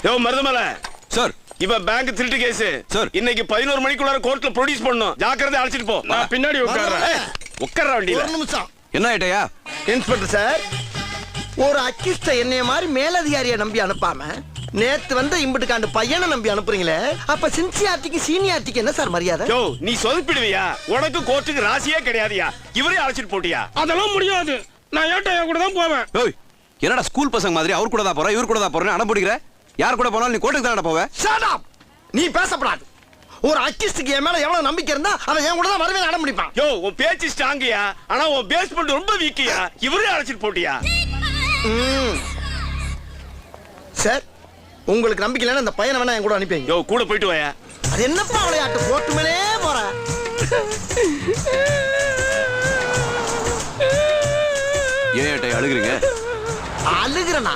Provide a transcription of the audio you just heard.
யோ Marudhamalai sir, இவன் bank திருட்டு case sir. இன்னைக்கு 11 மணிக்குள்ள கோர்ட்ல ப்ரொடியூஸ் பண்ணனும். ஜாக்கிரதை அழைச்சிட்டு போ. நான் பின்னாடி உட்கார்றேன். உட்கார்ற வண்டியில. ஒரு நிமிஷம். என்ன ஐட்டையா? இன்ஸ்பெக்டர் சார், ஒரு அக்கிஸ்ட என்னைய மாதிரி மேலதிகாரியை நம்பி அனுப்பாம நேத்து வந்த இம்புட்டுக்காண்டு பையனை நம்பி அனுப்புறீங்களே, அப்ப சின்சியாரிட்டிக்கு சீனியாரிட்டிக்கு என்ன சார் மரியாதை? யோ நீ சொதப்பிடுவியா? உனக்கு கோர்ட்டுக்கு ராசியே கிடையாதுயா. இவரே அழைச்சிட்டு போட்டியா? அதெல்லாம் முடியாது. நான் ஏட்டையா கூட தான் போவேன். ஓய், என்னடா ஸ்கூல் பசங்க மாதிரி அவர் கூட தான் போற இவர் கூட தான் போறேன்னு அடம் பிடிக்கிற? யார் கூட போனாலும் நீ கோர்ட்டுக்கு தான் போவ. Shut up. நீ பேசப்படாது. ஒரு அக்கிஸ்டுக்கு என் மேல எவ்வளவு நம்பிக்கை இருந்தா அவன் என் கூட தான் வரவே அடம் பிடிப்பான். யோ உன் பேச்சு ஸ்ட்ராங்கியா, ஆனா உன் பேஸ்மெண்ட் ரொம்ப வீக்கியா. இவரே அழைச்சிட்டு போட்டியா? சார், உங்களுக்கு நம்பிக்கை இல்லைன்னா அந்த பையனை வேணா என் கூட அனுப்பிங்க. யோ கூட போயிட்டு வாயா. அது என்னப்பா விளையாட்டு, போட்டு மேலே போற. ஏன் ஐட்டையா அழுகுறீங்க? அழுகிறனா?